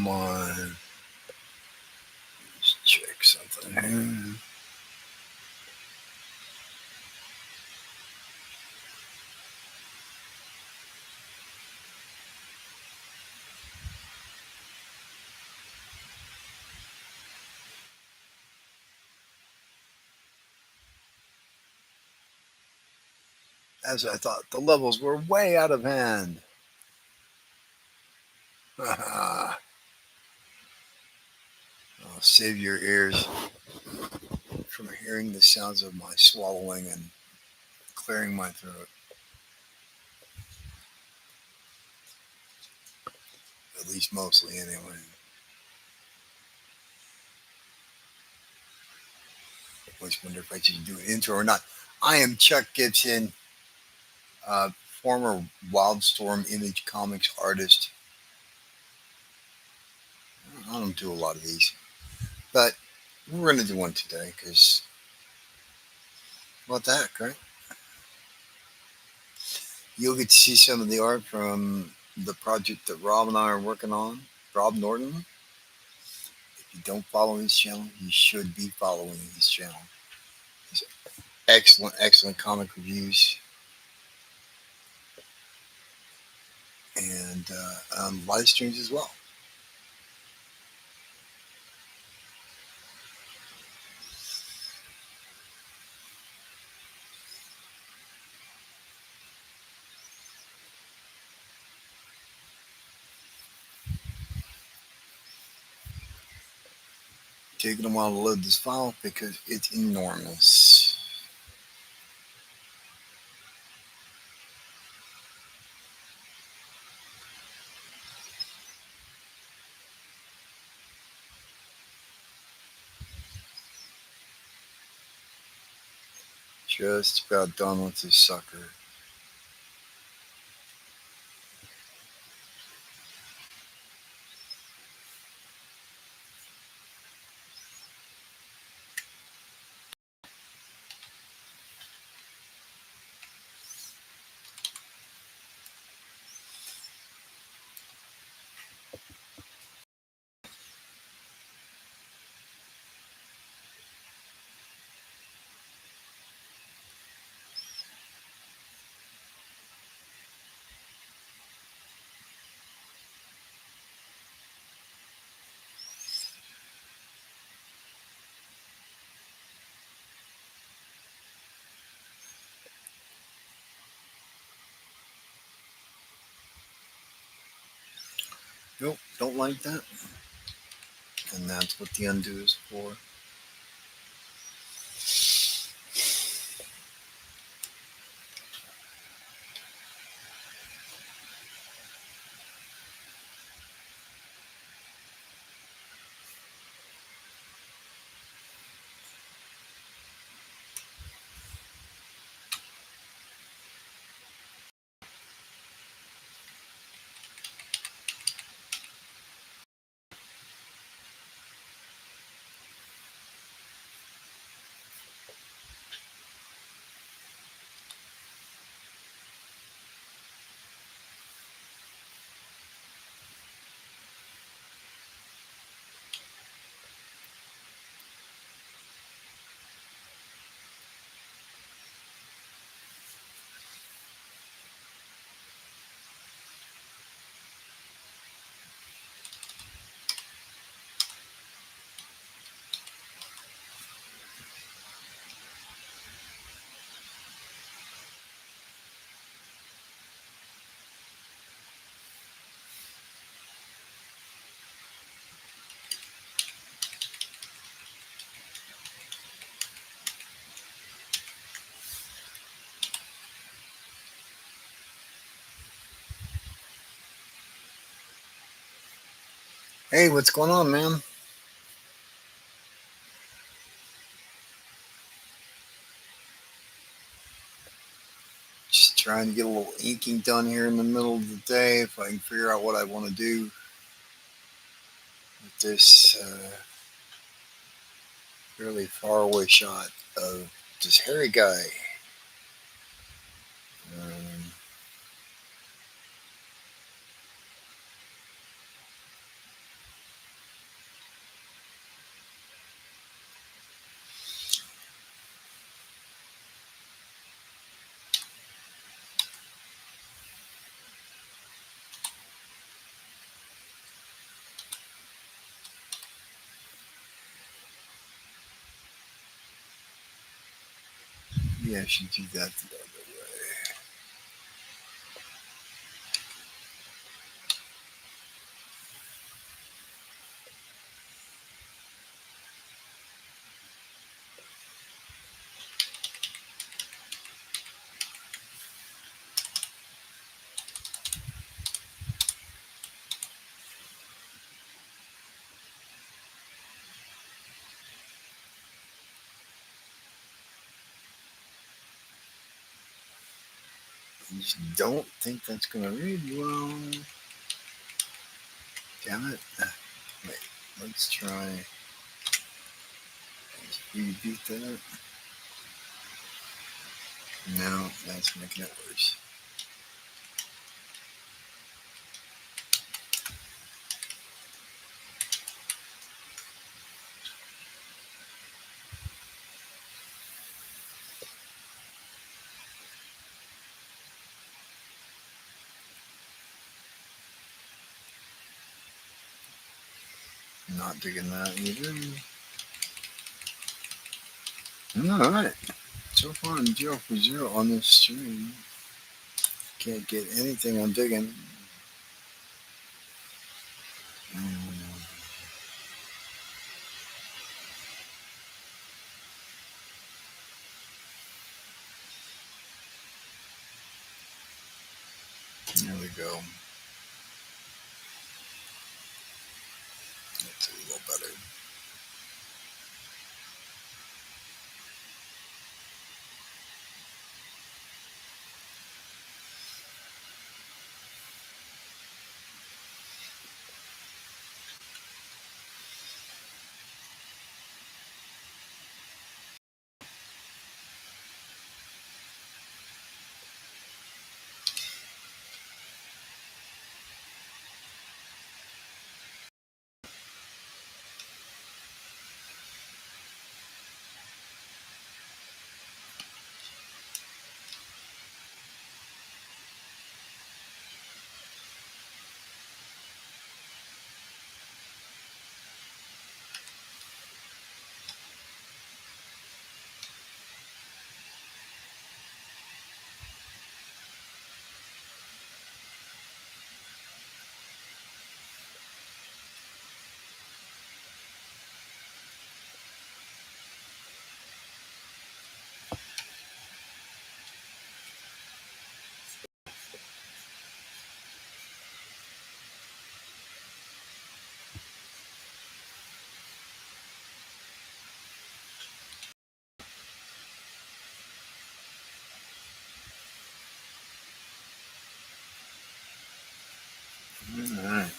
Come on. Let's check something here. As I thought, the levels were way out of hand. I'll save your ears from hearing the sounds of my swallowing and clearing my throat. At least mostly, anyway. Always wonder if I should do an intro or not. I am Chuck Gibson, uh, former Wildstorm Image Comics artist. I don't do a lot of these, but we're going to do one today because what the heck, right? You'll get to see some of the art from the project that Rob and I are working on. Rob Norton. If you don't follow his channel, you should be following his channel. He's excellent, excellent comic reviews and live streams as well. Taking a while to load this file because it's enormous. Just about done with this sucker. Nope, don't like that. And that's what the undo is for. Hey, what's going on, man? Just trying to get a little inking done here in the middle of the day if I can figure out what I want to do with this fairly far away shot of this hairy guy. Um, Maybe I should do that the other way. I just don't think that's going to read well. Damn it. Wait, let's try. Let's reboot that. No, that's making it worse. Not digging that either. All right. So far, I'm 0 for 0 on this stream. Can't get anything I'm digging. There we go. That's a little better. All right.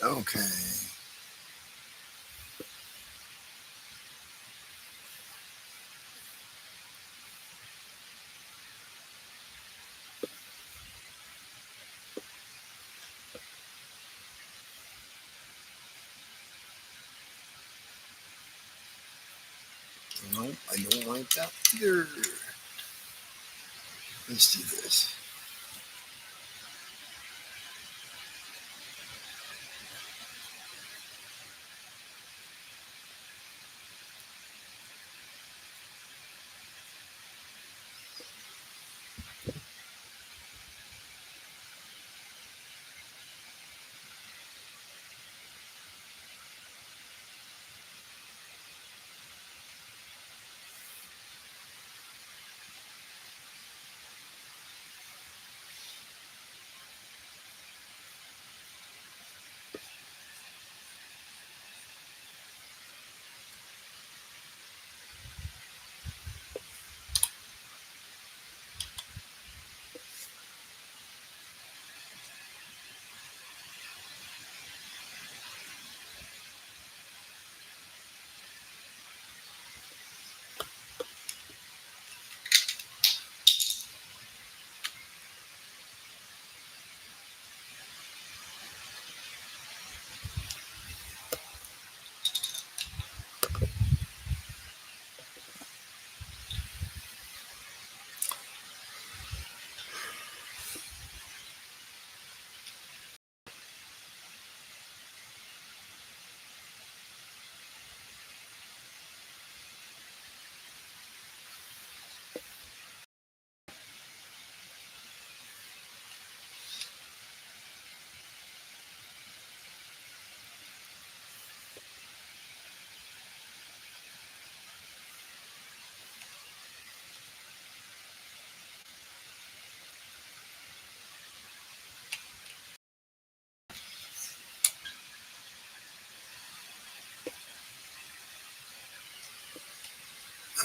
Okay. No, I don't like that either. Let's do this.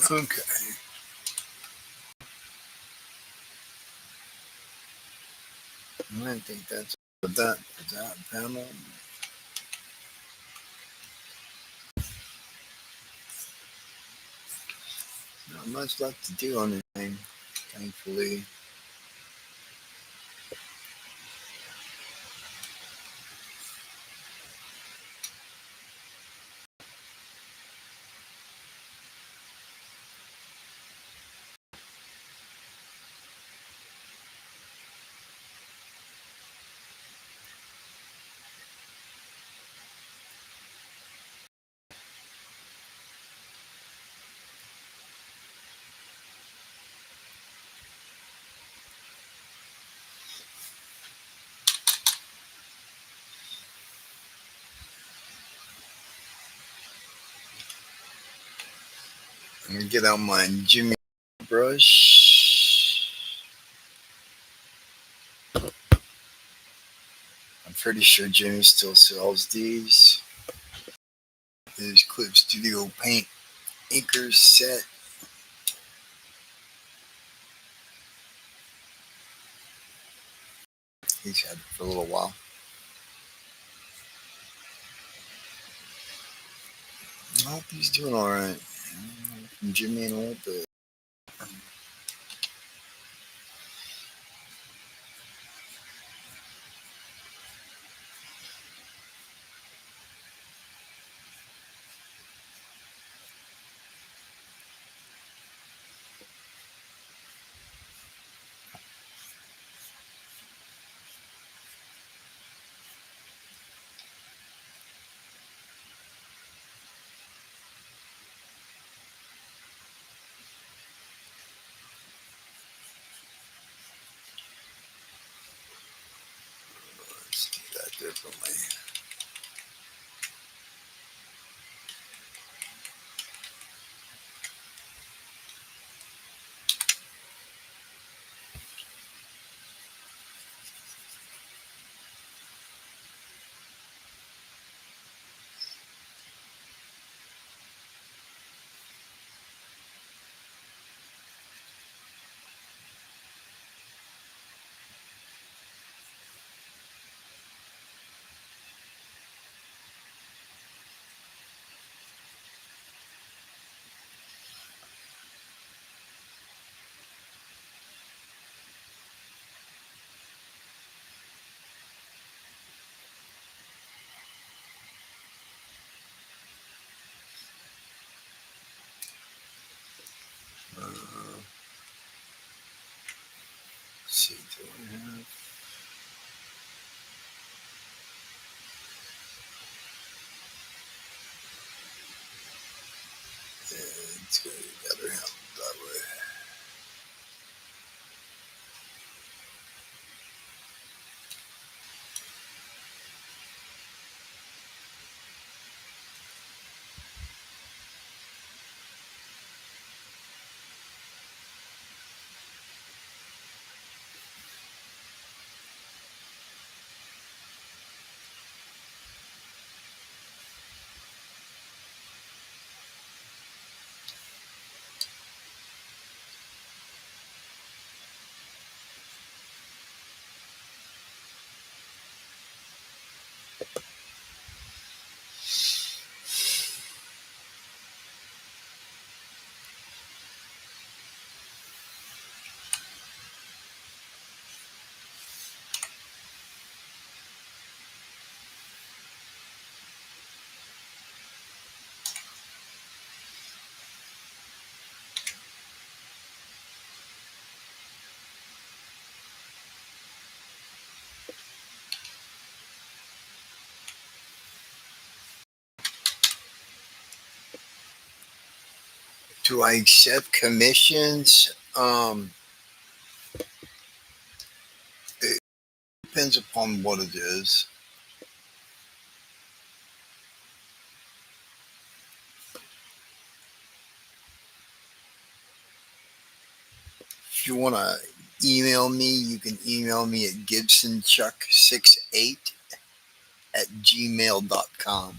Okay. I think that's that panel. Not much left to do on anything, thankfully. I'm gonna get out my Jimmy brush. I'm pretty sure Jimmy still sells these. His Clip Studio Paint Inker set. He's had it for a little while. I hope he's doing all right. From Jimmy in a little bit. Let's do that differently. Let's see, do I have? It's good. Better have it that way. Do I accept commissions? It depends upon what it is. If you want to email me, you can email me at gibsonchuck68@gmail.com.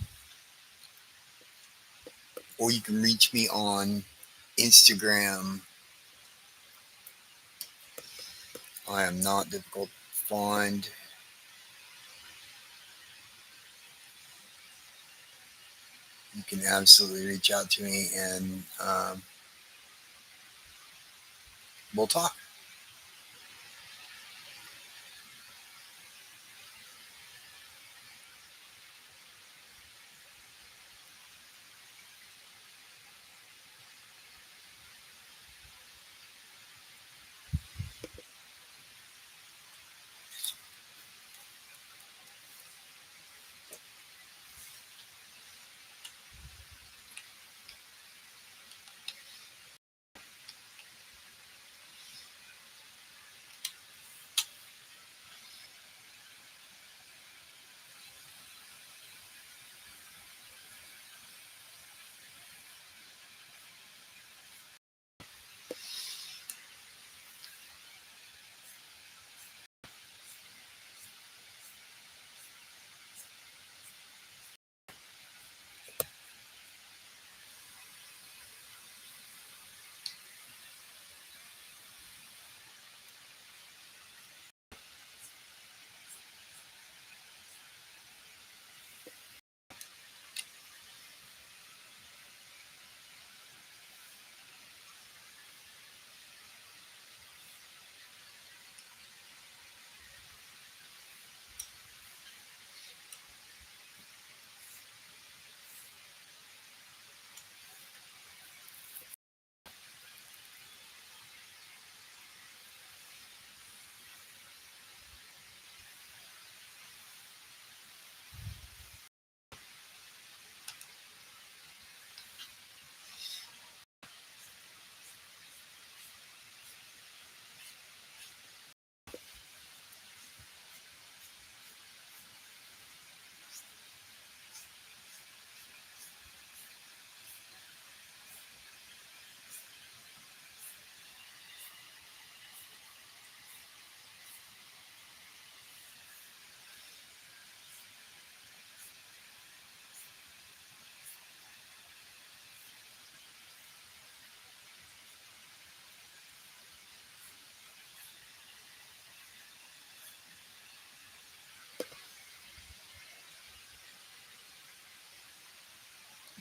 Or you can reach me on Instagram. I am not difficult to find. You can absolutely reach out to me and we'll talk.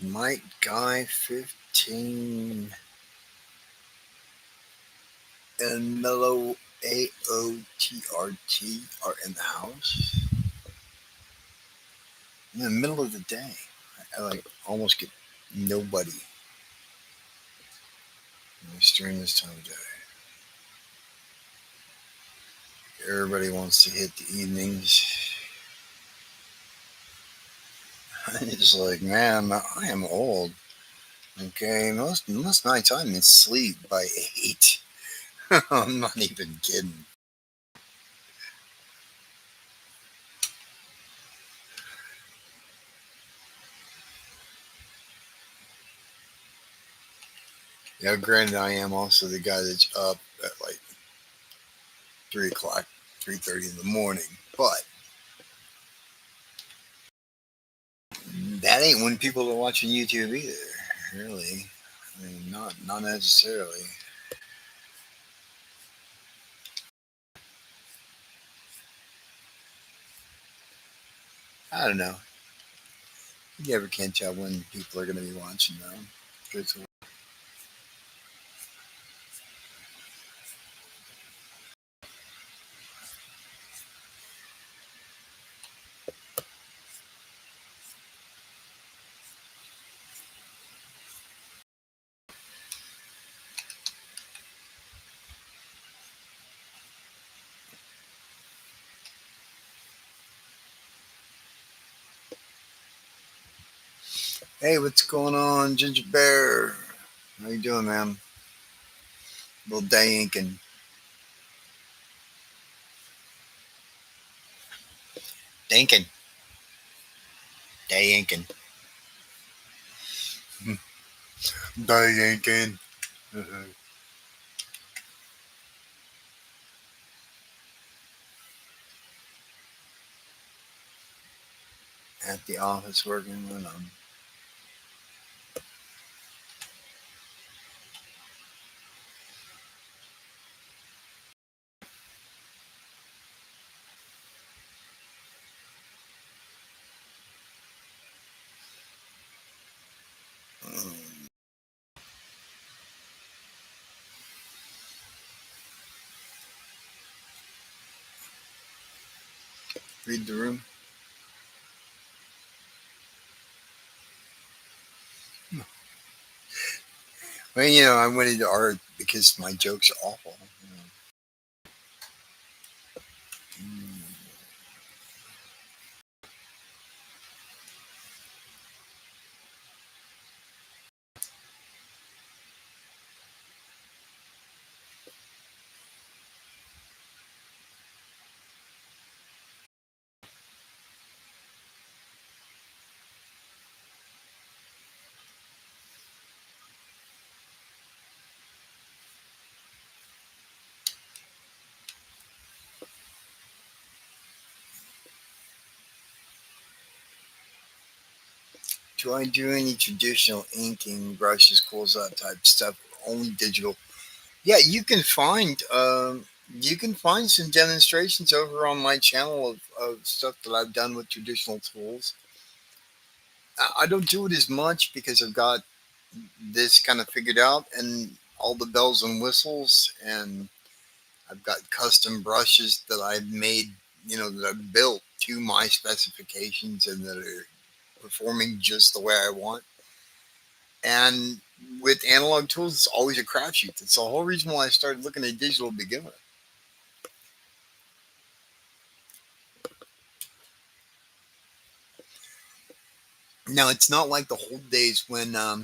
Mike Guy 15 and Mellow AOTRT are in the house in the middle of the day. I like almost get nobody during this time of day. Everybody wants to hit the evenings. It's like, man, I am old. Okay, most nights I'm in sleep by 8. I'm not even kidding. Yeah, granted, I am also the guy that's up at like 3 o'clock, 3:30 in the morning. But that ain't when people are watching YouTube either. Really, I mean, not necessarily. I don't know. You never can tell when people are going to be watching them. Hey, what's going on, Ginger Bear? How you doing, man? Little day inking. Dinking. Day inking. Day inking. At the office working when I'm read the room? Well, I went into art because my jokes are awful. Mm. Do I do any traditional inking, brushes, quills, that type stuff? Only digital. Yeah, you can find some demonstrations over on my channel of stuff that I've done with traditional tools. I don't do it as much because I've got this kind of figured out and all the bells and whistles, and I've got custom brushes that I've made, that I've built to my specifications and that are performing just the way I want. And with analog tools, it's always a crapshoot. That's the whole reason why I started looking at digital to begin with. Now, it's not like the old days when I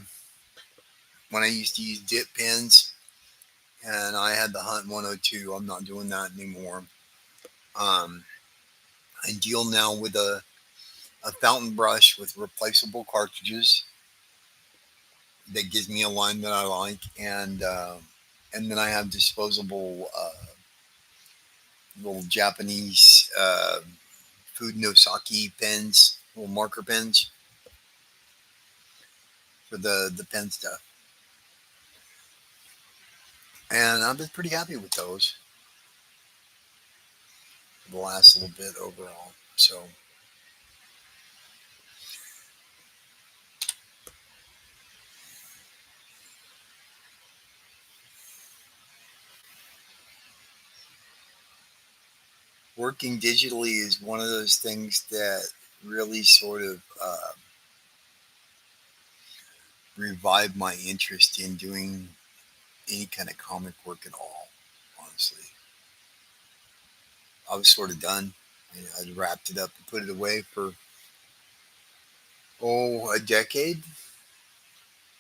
used to use dip pens and I had the Hunt 102. I'm not doing that anymore. Um, I deal now with a fountain brush with replaceable cartridges that gives me a line that I like, and then I have disposable little Japanese food no sake pens, little marker pens for the pen stuff, and I've been pretty happy with those for the last little bit overall. So working digitally is one of those things that really sort of revived my interest in doing any kind of comic work at all. Honestly, I was sort of done. I wrapped it up and put it away for a decade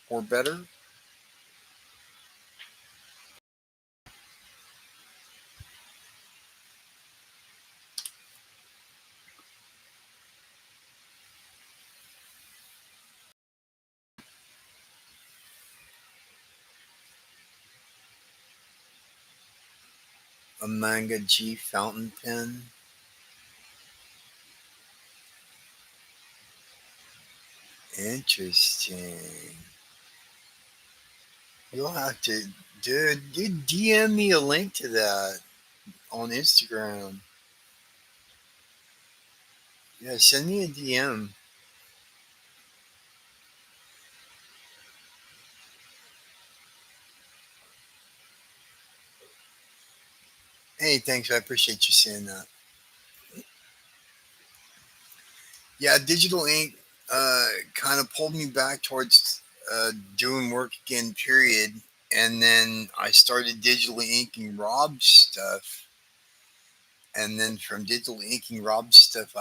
or better. A Manga G fountain pen. Interesting. You'll have to, dude. You DM me a link to that on Instagram. Yeah, send me a DM. Hey, thanks. I appreciate you saying that. Yeah, digital ink kind of pulled me back towards doing work again. Period. And then I started digitally inking Rob's stuff, and then from digital inking Rob's stuff,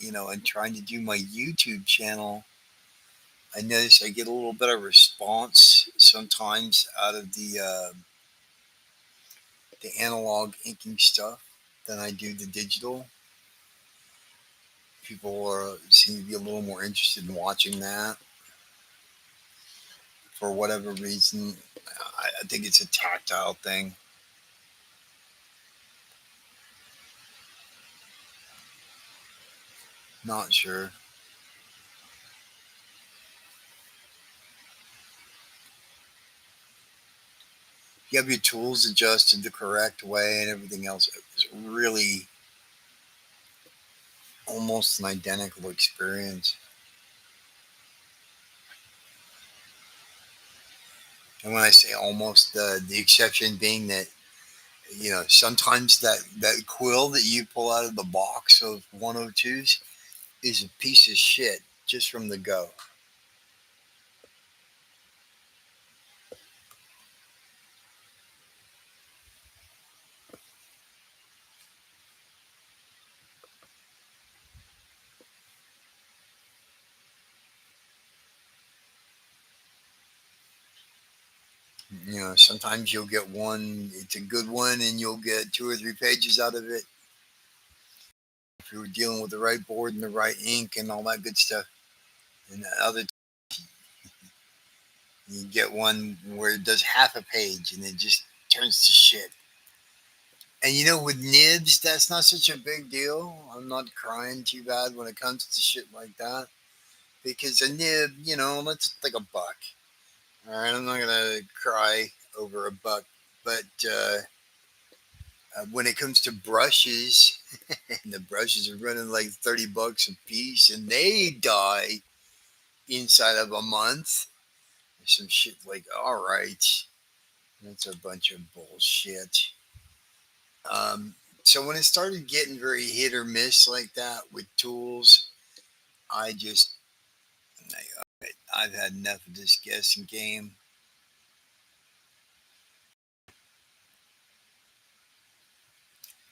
and trying to do my YouTube channel, I noticed I get a little bit of response sometimes out of the analog inking stuff than I do the digital. People seem to be a little more interested in watching that for whatever reason. I think it's a tactile thing. Not sure. You have your tools adjusted the correct way and everything else. It's really almost an identical experience. And when I say almost, the exception being that Sometimes that quill that you pull out of the box of 102s is a piece of shit just from the go. Sometimes you'll get one, it's a good one, and you'll get 2 or 3 pages out of it if you're dealing with the right board and the right ink and all that good stuff. And the other, you get one where it does half a page and it just turns to shit. And with nibs, that's not such a big deal. I'm not crying too bad when it comes to shit like that because a nib, that's like $1. All right, I'm not gonna cry over $1, but when it comes to brushes, and the brushes are running like $30 a piece, and they die inside of a month. Some shit like, all right, that's a bunch of bullshit. Um, so when it started getting very hit or miss like that with tools, I just, I've had enough of this guessing game.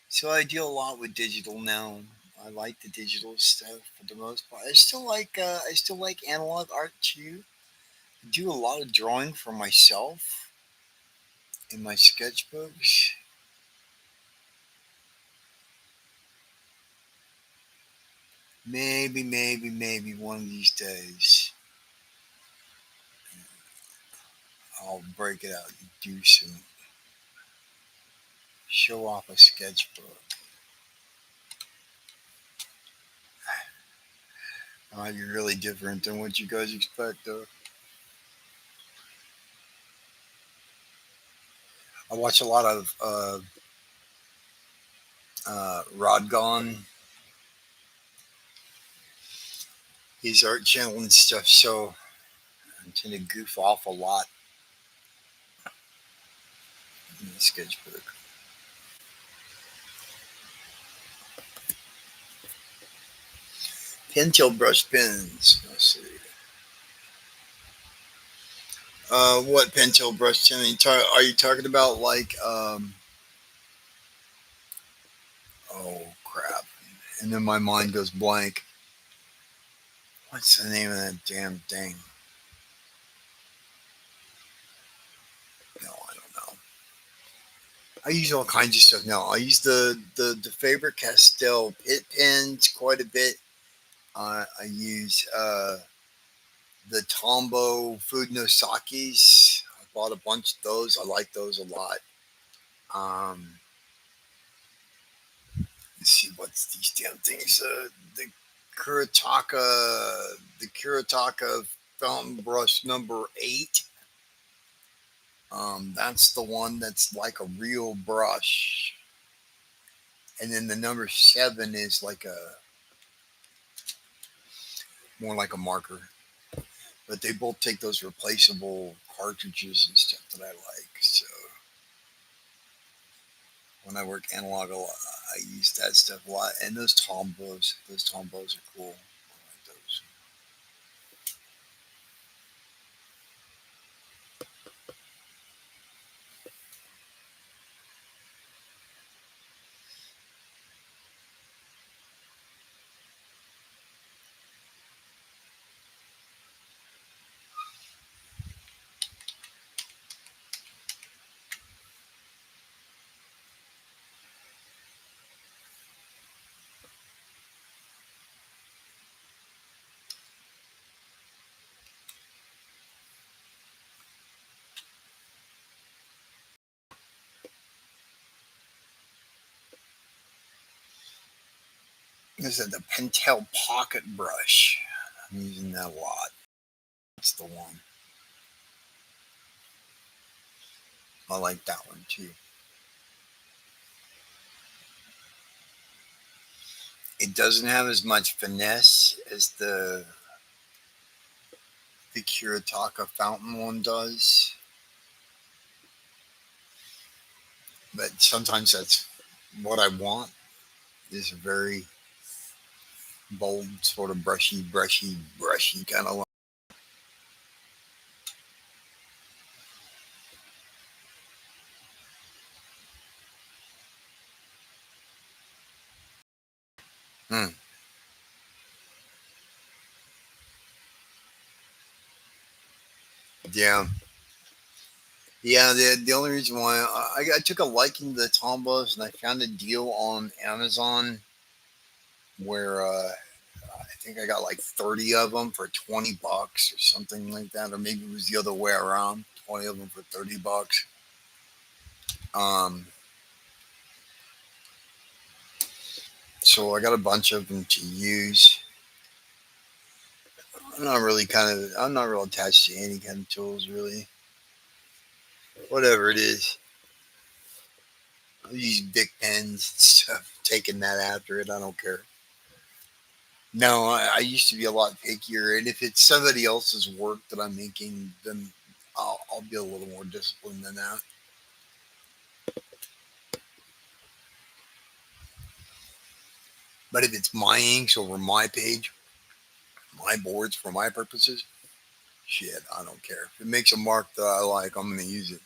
So I deal a lot with digital now. I like the digital stuff for the most part. I still like analog art too. I do a lot of drawing for myself in my sketchbooks. Maybe one of these days I'll break it out and do some show off a sketchbook. Might be really different than what you guys expect though. I watch a lot of Rodgon, his art channel and stuff, so I tend to goof off a lot in the sketchbook. Pentel brush pens. Let's see. What Pentel brush pen are you talking about? Like, oh crap! And then my mind goes blank. What's the name of that damn thing? No, I don't know. I use all kinds of stuff now. I use the Faber Castell pit pens quite a bit. I use the Tombow Food No Sakis. I bought a bunch of those. I like those a lot. Um, let's see what's these damn things. The Kurataka fountain brush number 8. That's the one that's like a real brush, and then the number 7 is like a more like a marker. But they both take those replaceable cartridges and stuff that I like. So when I work analog a lot, I use that stuff a lot. And those Tombows are cool. I like those. This is the Pentel Pocket Brush. I'm using that a lot. That's the one. I like that one too. It doesn't have as much finesse as the Kurataka fountain one does. but sometimes that's what I want is a very bold, sort of brushy kind of line. Hmm. Yeah. Yeah, the only reason why I took a liking to the Tombos and I found a deal on Amazon where I think I got like 30 of them for $20 or something like that, or maybe it was the other way around, 20 of them for $30. Um, so I got a bunch of them to use. I'm not real attached to any kind of tools really. Whatever it is, I use big pens and stuff. Taking that after it, I don't care. No, I used to be a lot pickier, and if it's somebody else's work that I'm making, then I'll be a little more disciplined than that. But if it's my inks over my page, my boards for my purposes, shit, I don't care. If it makes a mark that I like, I'm going to use it.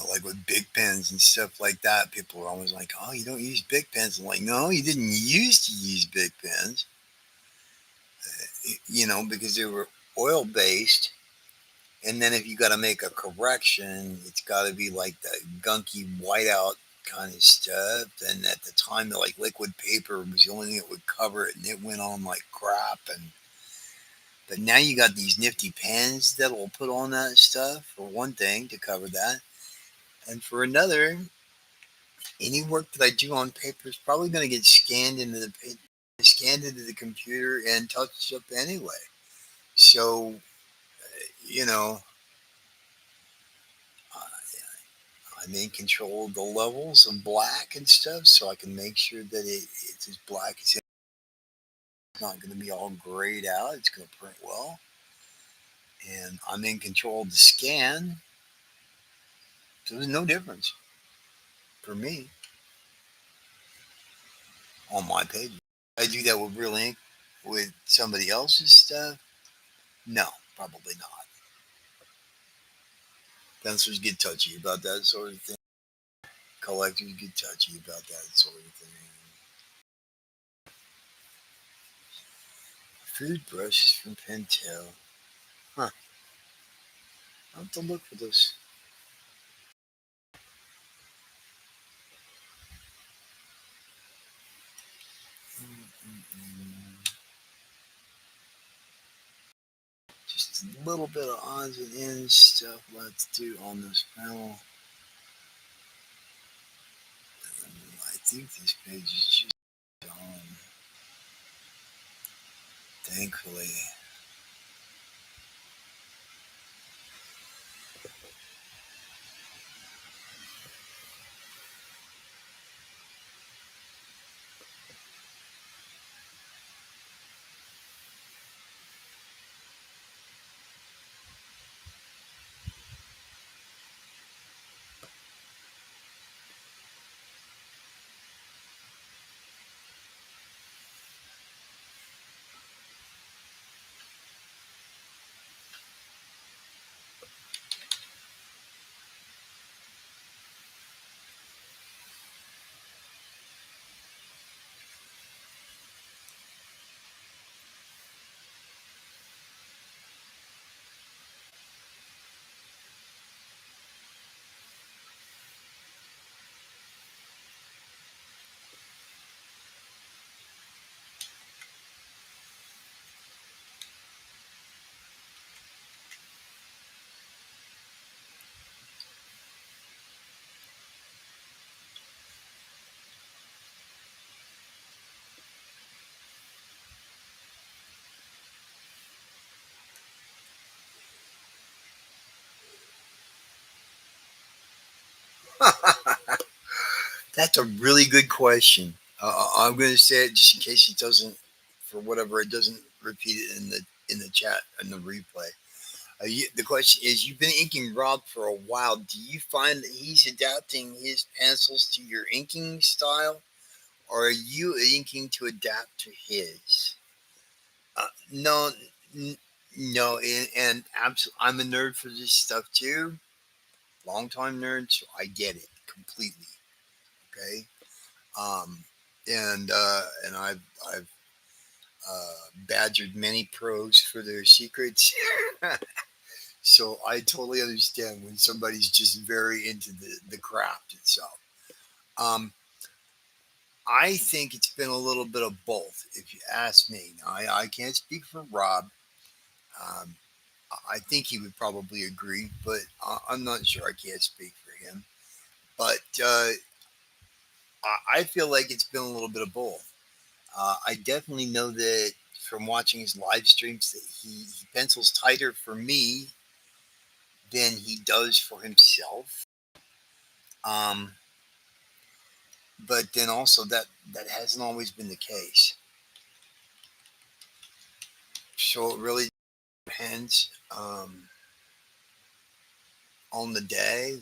Like with big pens and stuff like that, people are always like, "Oh, you don't use big pens." I'm like, "No, you didn't used to use big pens, because they were oil based." And then if you got to make a correction, it's got to be like the gunky whiteout kind of stuff. And at the time, the like liquid paper was the only thing that would cover it, and it went on like crap. And but now you got these nifty pens that will put on that stuff for one thing to cover that, and for another, any work that I do on paper is probably going to get scanned into the computer and touched up anyway. So you know, I'm in control of the levels of black and stuff, so I can make sure that it's as black as it's not going to be all grayed out. It's going to print well, and I'm in control of the scan, so there's no difference for me on my page. I do that with real ink with somebody else's stuff. No, probably not. Pencilers get touchy about that sort of thing. Collectors get touchy about that sort of thing. Food brushes from Pentel. Huh. I'll have to look for this. Mm-mm-mm. Just a little bit of odds and ends stuff let's do on this panel. I think this page is just on. Thankfully. That's a really good question. I'm going to say it just in case it doesn't, for whatever, it doesn't repeat it in the chat in the replay. The question is: you've been inking Rob for a while. Do you find that he's adapting his pencils to your inking style, or are you inking to adapt to his? No, n- no, and absolutely, I'm a nerd for this stuff too. Long time nerd, so I get it completely. Okay, um, and I've badgered many pros for their secrets. So I totally understand when somebody's just very into the craft itself. Um, I think it's been a little bit of both, if you ask me. Now, I can't speak for Rob. Um, I think he would probably agree, but I'm not sure. I can't speak for him. But I feel like it's been a little bit of both. I definitely know that from watching his live streams that he pencils tighter for me than he does for himself. Um, but then also that hasn't always been the case. So it really depends on the day.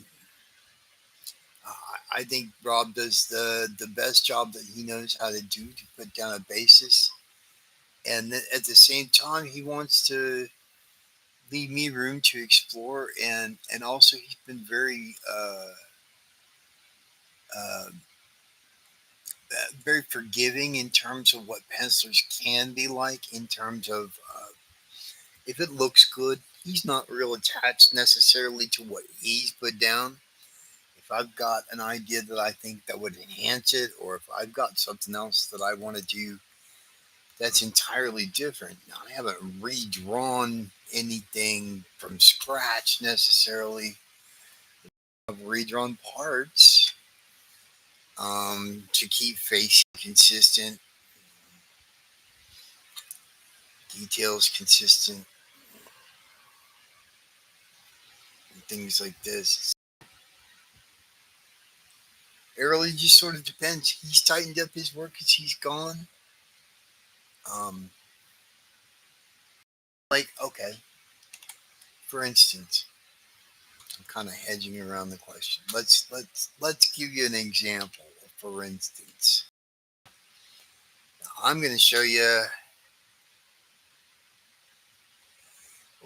I think Rob does the best job that he knows how to do to put down a basis, and then at the same time he wants to leave me room to explore, and also he's been uh, very forgiving in terms of what pencilers can be like in terms of if it looks good, he's not real attached necessarily to what he's put down. If I've got an idea that I think that would enhance it, or if I've got something else that I want to do that's entirely different. Now, I haven't redrawn anything from scratch necessarily. I've redrawn parts to keep facing consistent, details consistent, and things like this. It really just sort of depends. He's tightened up his work as he's gone. Um, like, okay, for instance, I'm kind of hedging around the question. Let's give you an example. For instance, I'm going to show you a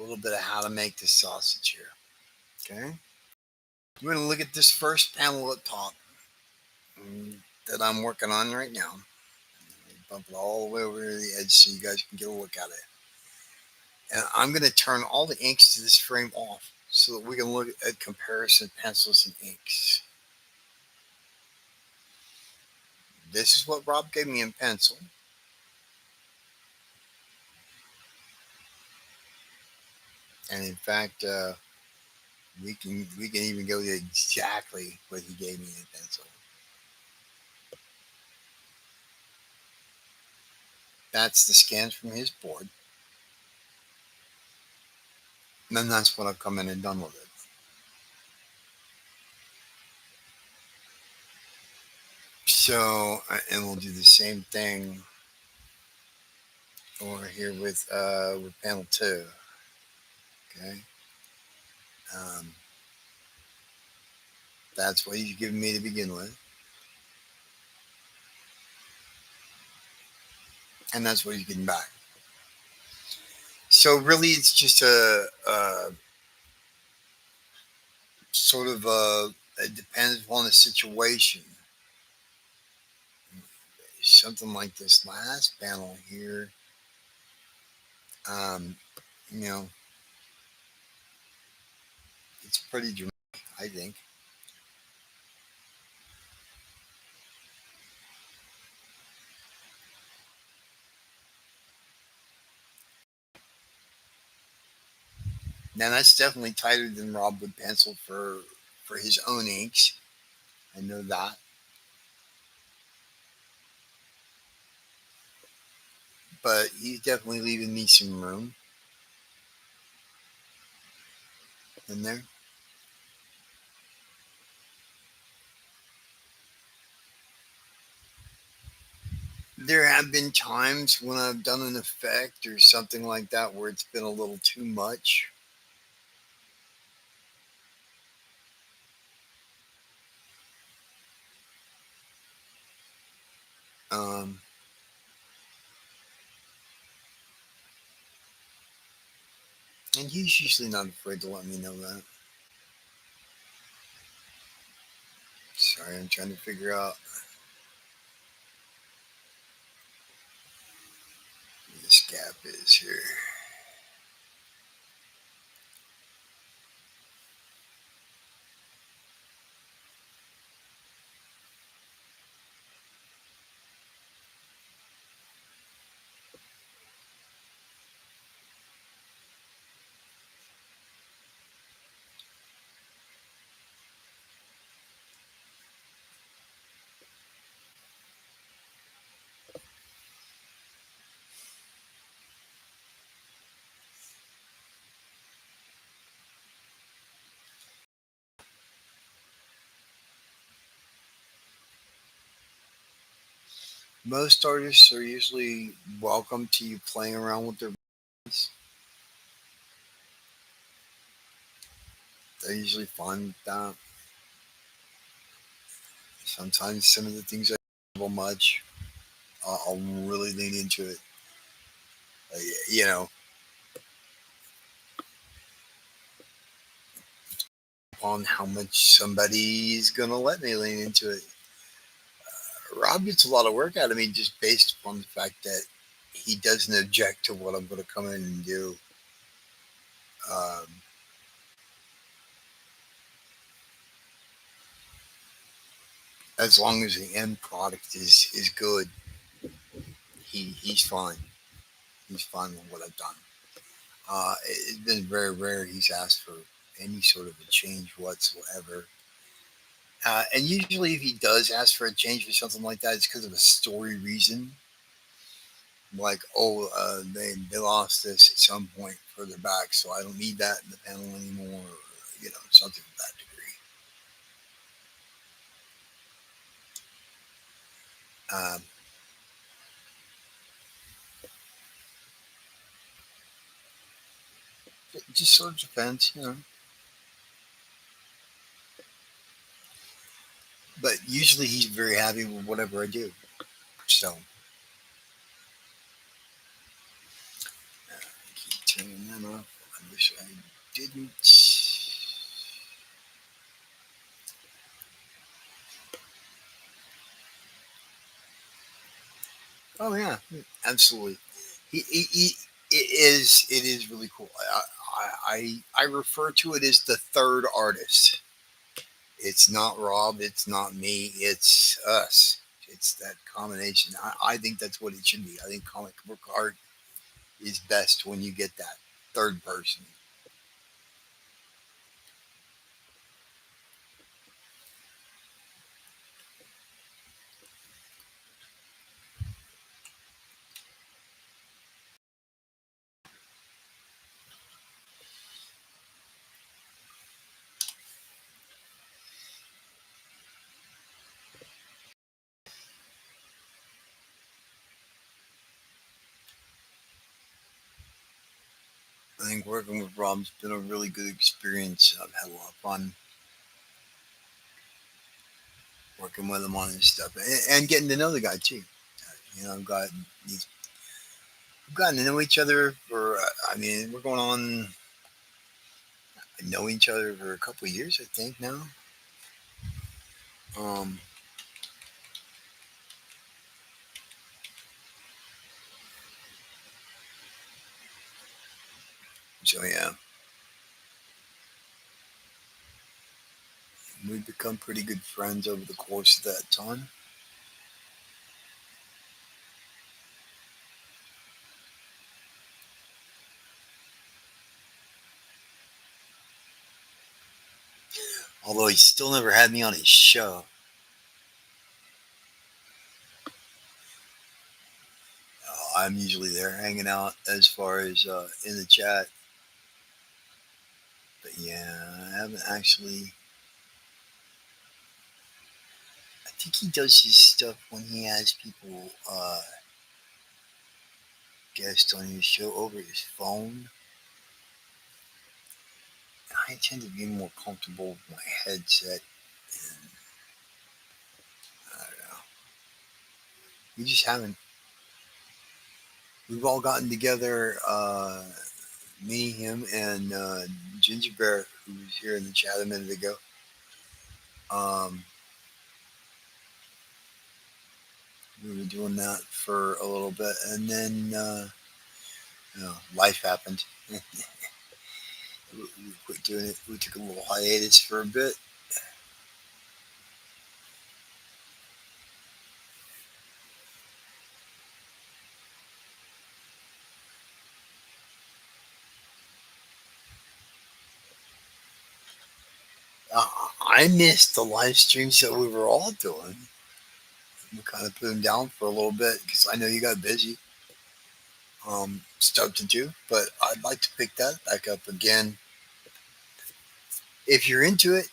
little bit of how to make the sausage here. Okay, you're going to look at this first panel up top that I'm working on right now. Bump it all the way over to the edge so you guys can get a look at it. And I'm going to turn all the inks to this frame off so that we can look at comparison pencils and inks. This is what Rob gave me in pencil. And in fact, we can even go to exactly what he gave me in pencil. That's the scans from his board. And then that's what I've come in and done with it. So, and we'll do the same thing over here with panel 2. Okay. Um, that's what he's given me to begin with. And that's what he's getting back. So really, it's just a sort of it depends upon the situation. Something like this last panel here, um, you know, it's pretty dramatic, I think. Now that's definitely tighter than Rob would pencil for his own inks. I know that. But he's definitely leaving me some room in there. There have been times when I've done an effect or something like that where it's been a little too much. Um, and he's usually not afraid to let me know that. Sorry, I'm trying to figure out where this gap is here. Most artists are usually welcome to you playing around with their voice. They're usually fine with that. Sometimes some of the things I don't much, I'll really lean into it. Uh, you know, on how much somebody's gonna let me lean into it. Rob gets a lot of work out of me just based upon the fact that he doesn't object to what I'm going to come in and do. Um, as long as the end product is good, he's fine. He's fine with what I've done. It's been very rare he's asked for any sort of a change whatsoever. And usually, if he does ask for a change or something like that, it's because of a story reason. Like, oh, they lost this at some point further back, so I don't need that in the panel anymore, or, something of that degree. Um, it just sort of depends. But usually, he's very happy with whatever I do. So, keep turning that off. I wish I didn't. Oh yeah, absolutely. It is really cool. I refer to it as the third artist. It's not Rob. It's not me. It's us. It's that combination. I think that's what it should be. I think comic book art is best when you get that third person. I think working with Rob's been a really good experience. I've had a lot of fun working with him on his stuff and getting to know the guy too. I've got these we've gotten to know each other for. I mean, we're going on know each other for a couple of years, I think now. Um, so yeah, we've become pretty good friends over the course of that time. Although he still never had me on his show. I'm usually there hanging out as far as in the chat. But yeah, I haven't actually think he does his stuff when he has people guest on his show over his phone. I tend to be more comfortable with my headset. And I don't know. We just haven't. We've all gotten together. Me, him, and Ginger Bear, who was here in the chat a minute ago. Um, we were doing that for a little bit, and then life happened. we quit doing it. We took a little hiatus for a bit. I missed the live streams that we were all doing. We kind of put them down for a little bit because I know you got busy. Stuff to do, but I'd like to pick that back up again. If you're into it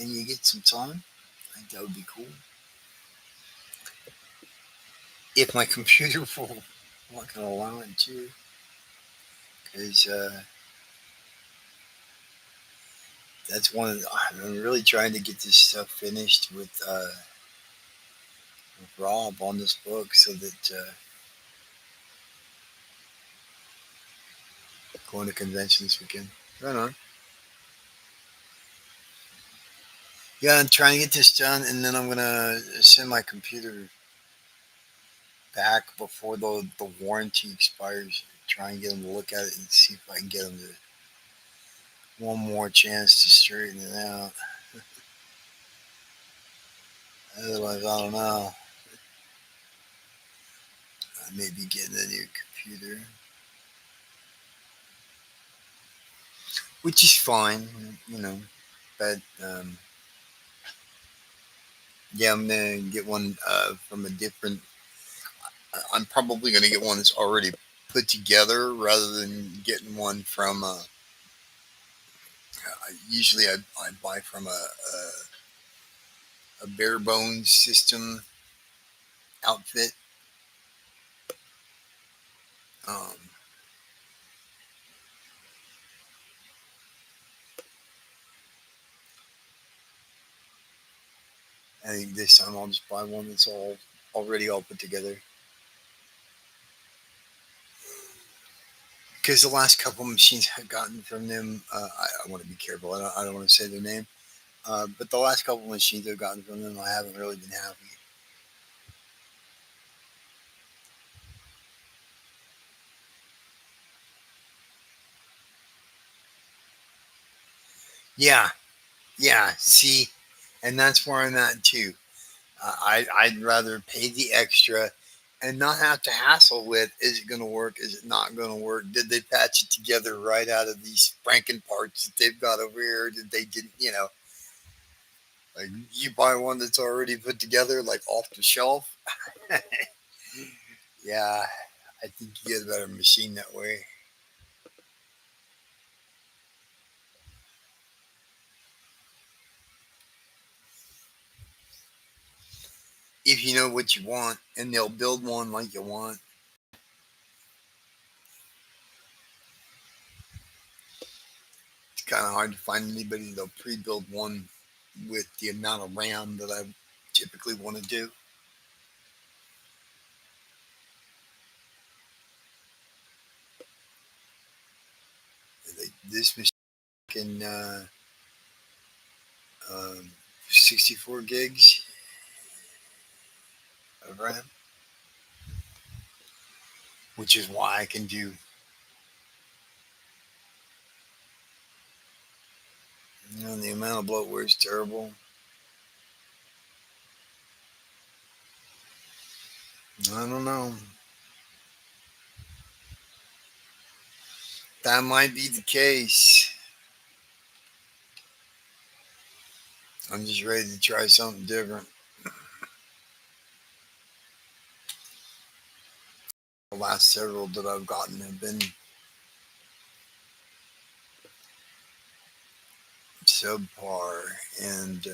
and you get some time, I think that would be cool. If my computer will not going to allow it to, because that's one of the, I'm really trying to get this stuff finished with Rob on this book so that going to convention this weekend. Right on. Yeah, I'm trying to get this done, and then I'm gonna send my computer back before the warranty expires. Try and get them to look at it and see if I can get them to one more chance to straighten it out. Otherwise, I don't know. I may be getting a new computer, which is fine, you know. But yeah, I'm gonna get one from a different. I'm probably gonna get one that's already put together rather than getting one from. Usually, I buy from a bare bones system outfit. Um, I think this time I'll just buy one that's already all put together. Because the last couple of machines I've gotten from them, I want to be careful. I don't want to say their name, but the last couple of machines I've gotten from them, I haven't really been happy. Yeah, yeah. See, and that's where I'm at too. I'd rather pay the extra and not have to hassle with is it going to work? Is it not going to work? Did they patch it together right out of these Franken parts that they've got over here? Did they didn't like you buy one that's already put together like off the shelf? Yeah, I think you get a better machine that way. If you know what you want, and they'll build one like you want. It's kind of hard to find anybody that'll pre-build one with the amount of RAM that I typically want to do. This machine can 64 gigs of RAM, which is why I can do. The amount of bloatware is terrible. I don't know. That might be the case. I'm just ready to try something different. The last several that I've gotten have been subpar, and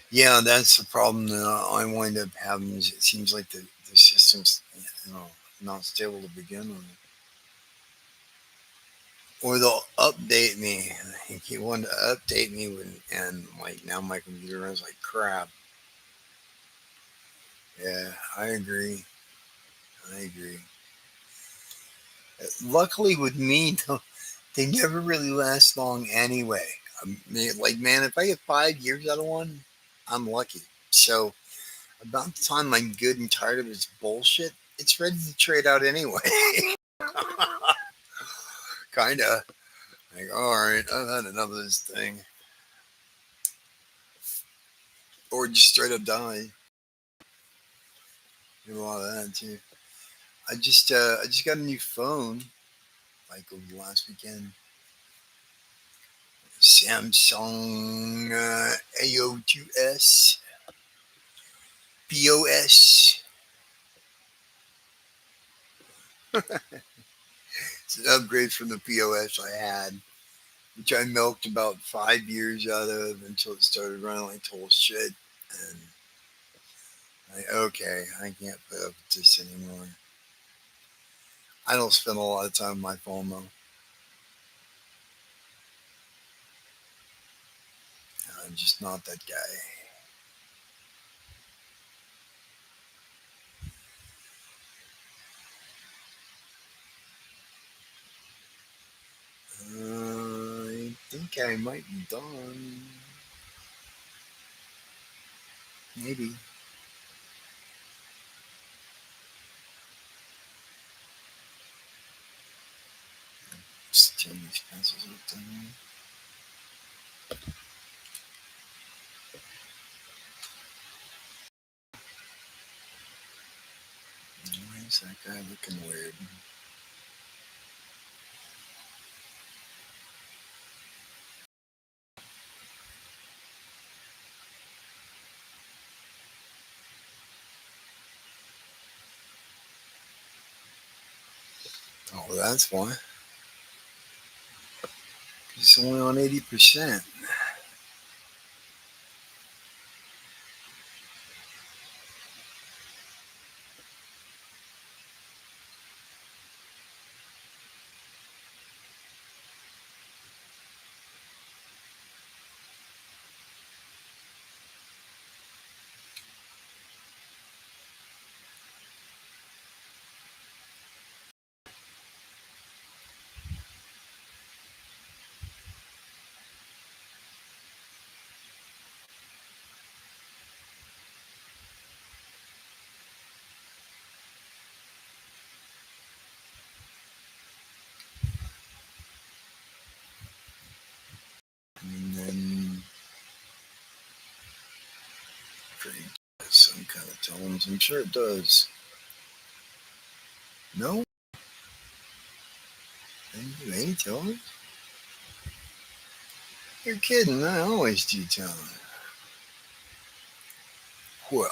Yeah, that's the problem that I wind up having. Is it seems like the system's not stable to begin with, or they'll update me. He wanted to update me and like now my computer runs like crap. Yeah, I agree. I agree. Luckily with me, they never really last long anyway. Like man, if I get 5 years out of one, I'm lucky. So about the time I'm good and tired of this bullshit, it's ready to trade out anyway. Kinda. Like, all right, I've had enough of this thing, or just straight up die. Do a lot of that too. I just got a new phone like over the last weekend. Samsung AO2S POS. It's an upgrade from the POS I had, which I milked about 5 years out of until it started running like total shit. And okay, I can't put up with this anymore. I don't spend a lot of time on my phone though. I'm just not that guy. I think I might be done. Maybe. Just turn these pencils up down. Why is that guy looking weird? Oh, that's why. It's only on 80%. And then pretty some kind of tones. I'm sure it does. No? Didn't do any tones? You're kidding. I always do tones. Well,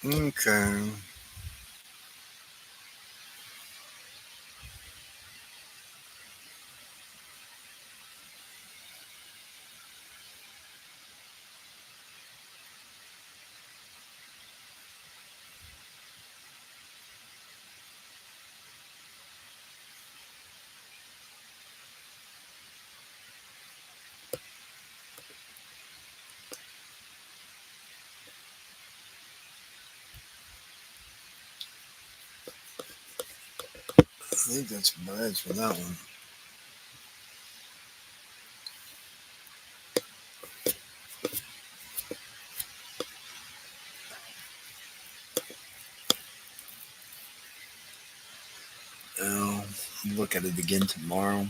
Okay. I think that's about it for that one. I'll look at it again tomorrow.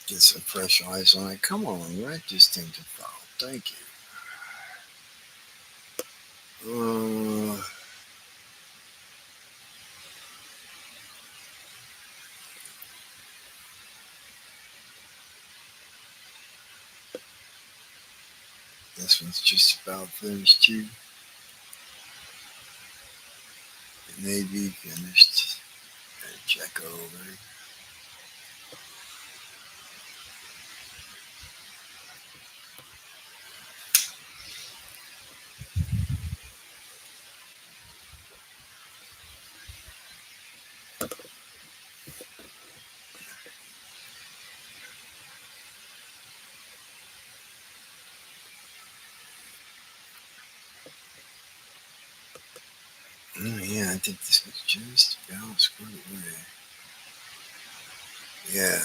Get some fresh eyes on it. Come on, right? Just think to follow. Thank you. This one's just about finished too. It may be finished. Gotta check over. Oh yeah, I think this was just about squared away. Yeah.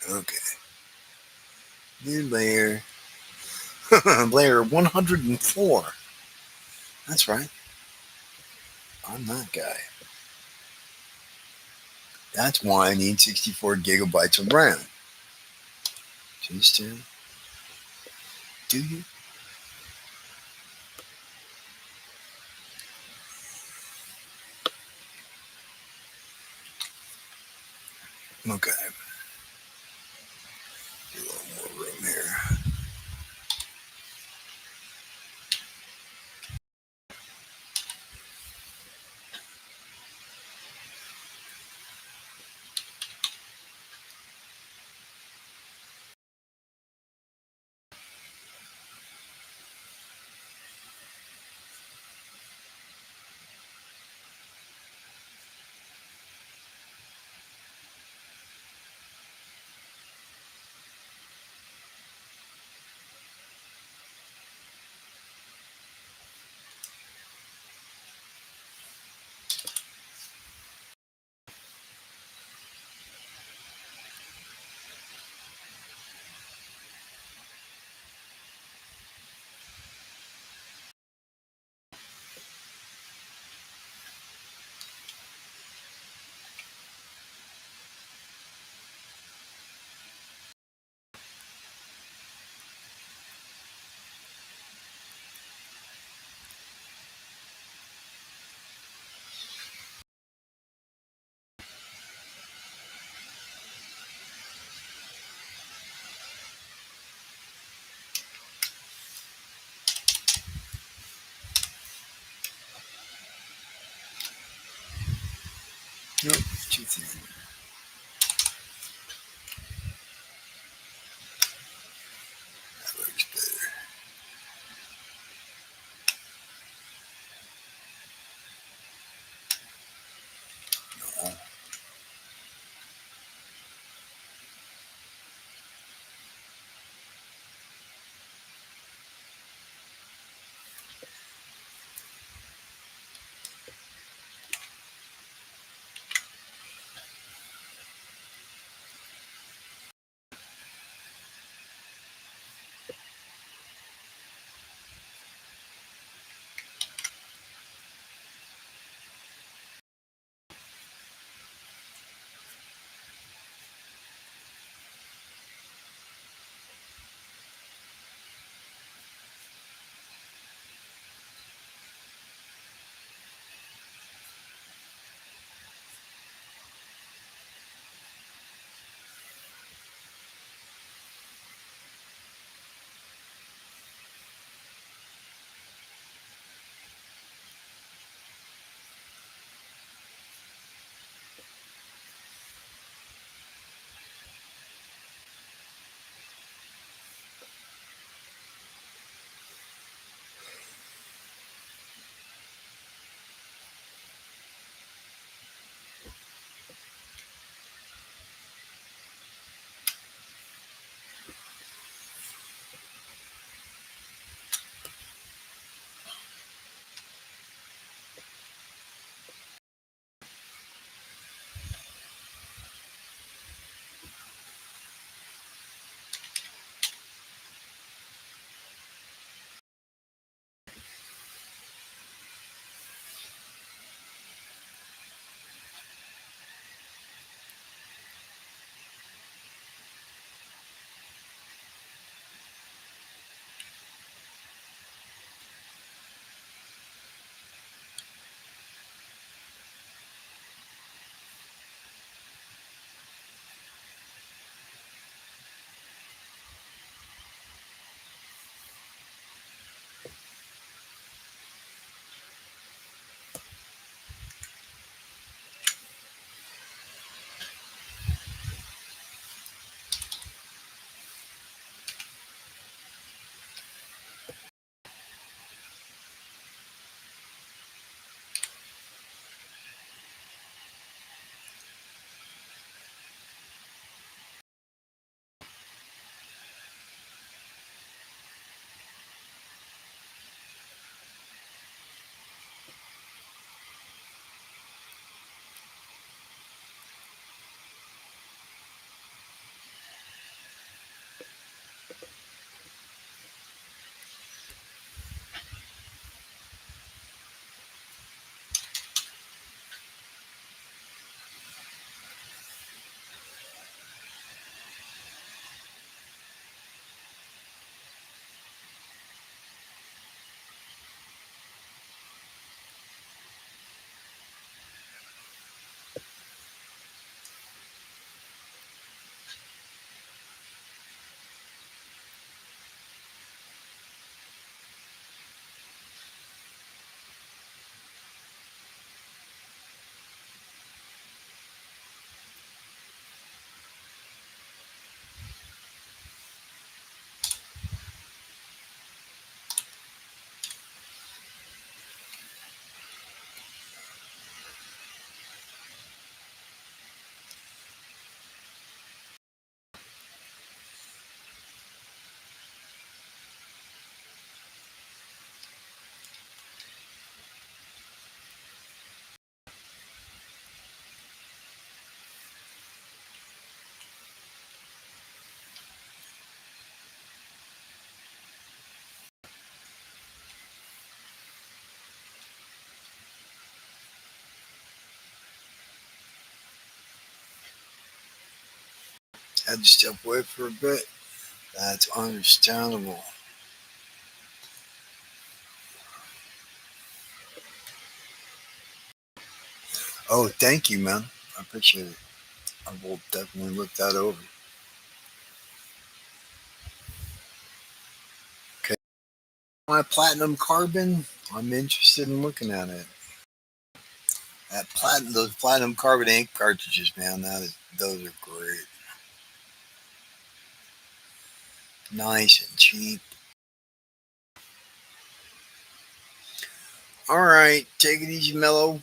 Okay. New layer. Layer 104. That's right. I'm that guy. That's why I need 64 gigabytes of RAM. Just to do you? Okay. A little more room here. Nope, too thin. That looks better. had to step away for a bit. That's understandable. Oh, thank you, man. I appreciate it. I will definitely look that over. Okay. My platinum carbon, I'm interested in looking at it. Those platinum carbon ink cartridges, man, those are great. Nice and cheap. All right, take it easy, Mellow.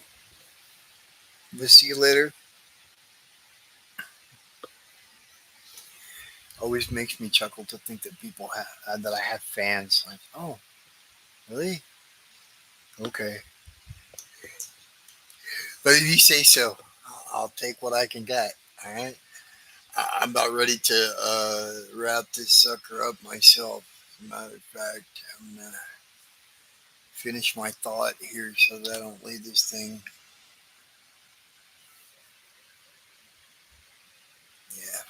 We'll see you later. Always makes me chuckle to think that that I have fans. Like, oh, really? Okay. But if you say so, I'll take what I can get. All right. I'm about ready to wrap this sucker up myself. As a matter of fact, I'm gonna finish my thought here so that I don't leave this thing. Yeah.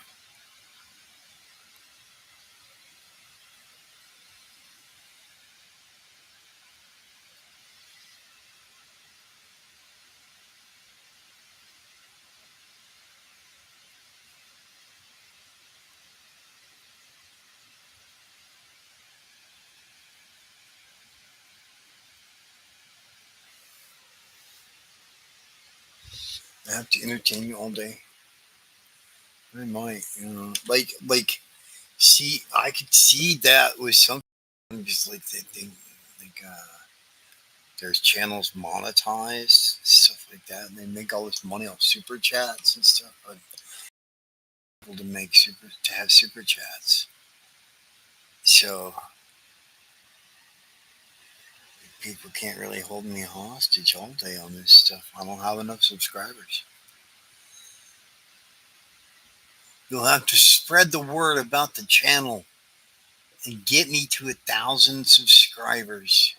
I have to entertain you all day. I might, see, I could see that with some, just like they think, like, there's channels monetized, stuff like that, and they make all this money off super chats and stuff. But able to have super chats, so people can't really hold me hostage all day on this stuff. I don't have enough subscribers. You'll have to spread the word about the channel and get me to 1,000 subscribers.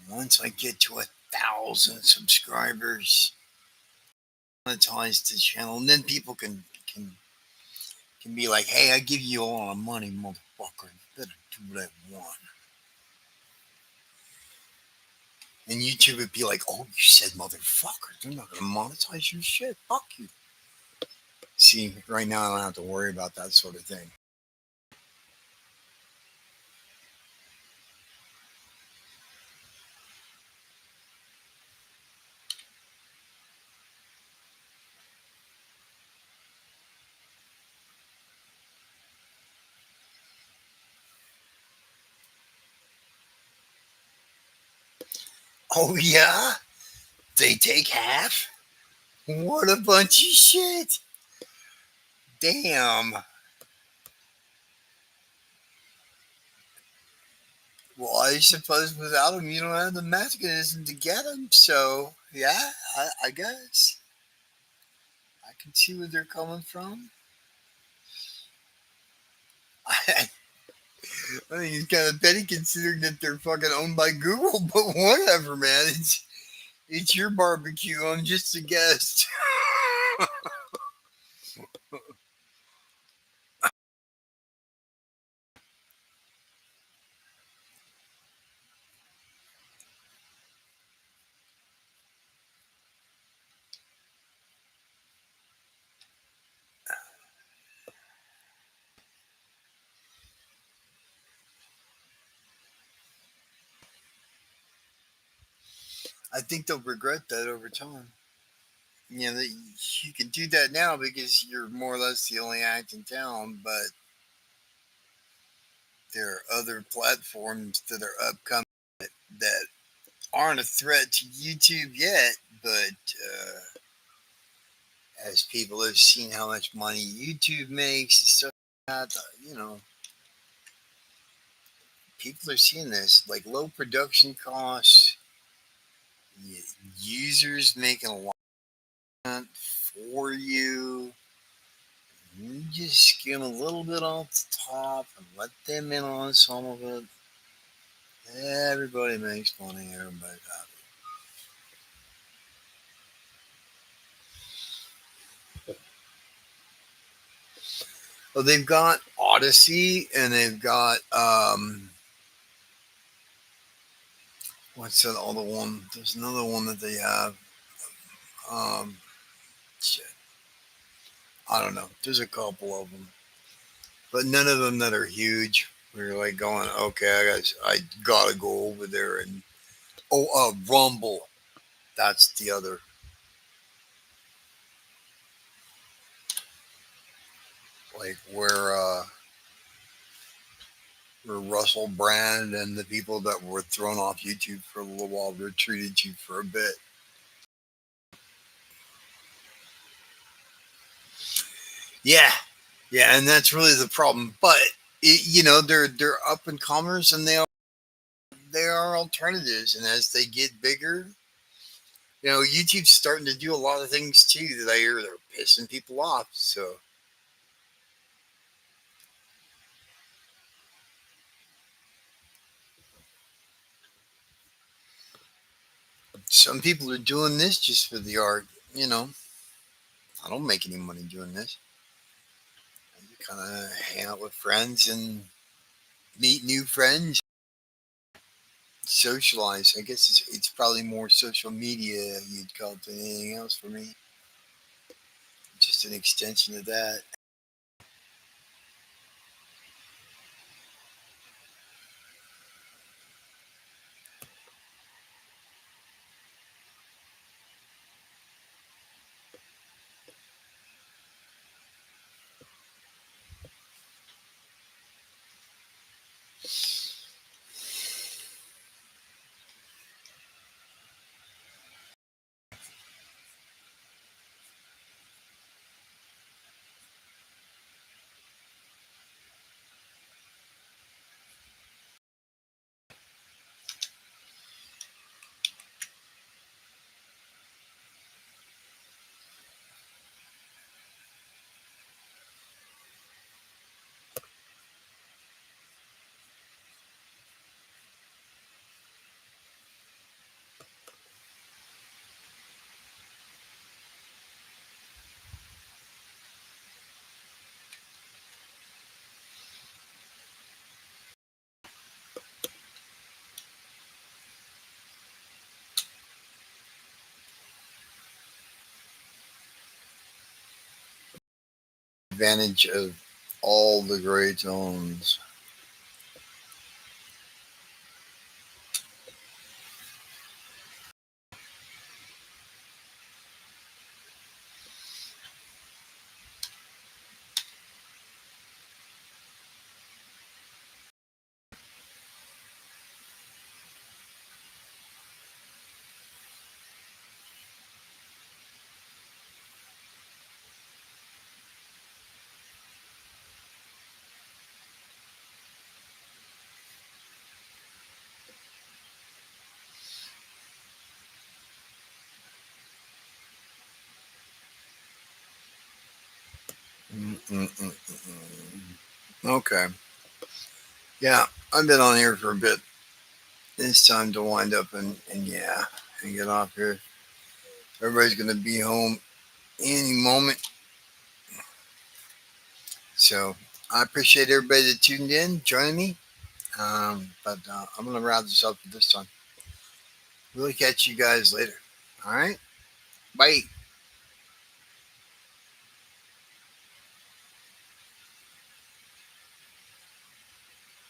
Once I get to 1,000 subscribers, monetize the channel, and then people can be like, "Hey, I give you all the money, motherfucker. You better do what I want." And YouTube would be like, "Oh, you said motherfucker. They're not gonna monetize your shit. Fuck you." See, right now I don't have to worry about that sort of thing. Oh yeah, they take half. What a bunch of shit. Damn. Well, I suppose without them, you don't have the mechanism to get them. So, yeah, I guess I can see where they're coming from. I think it's kind of petty considering that they're fucking owned by Google, but whatever, man. It's your barbecue. I'm just a guest. I think they'll regret that over time. You know, you can do that now because you're more or less the only act in town, but there are other platforms that are upcoming that aren't a threat to YouTube yet, but as people have seen how much money YouTube makes and stuff like that, people are seeing this like low production costs, users making a lot for you. You just skim a little bit off the top and let them in on some of it. Everybody makes money. Everybody's happy. Well, they've got Odyssey, and they've got what's that other one? There's another one that they have. Um, shit, I don't know. There's a couple of them, but none of them that are huge. We're like going, okay, I gotta go over there and Rumble. That's the other. Like where Russell Brand and the people that were thrown off YouTube for a little while retreated you for a bit. Yeah, yeah, and that's really the problem. But they're up and comers, and they are alternatives. And as they get bigger, YouTube's starting to do a lot of things too that I hear they're pissing people off. So some people are doing this just for the art. I don't make any money doing this. I kind of hang out with friends and meet new friends, socialize. I guess it's probably more social media you'd call it than anything else for me. Just an extension of that. Advantage of all the gray zones. Mm-mm-mm-mm. Okay. Yeah, I've been on here for a bit. It's time to wind up and yeah, and get off here. Everybody's going to be home any moment. So I appreciate everybody that tuned in, joining me. But I'm going to wrap this up this time. We'll catch you guys later. All right. Bye.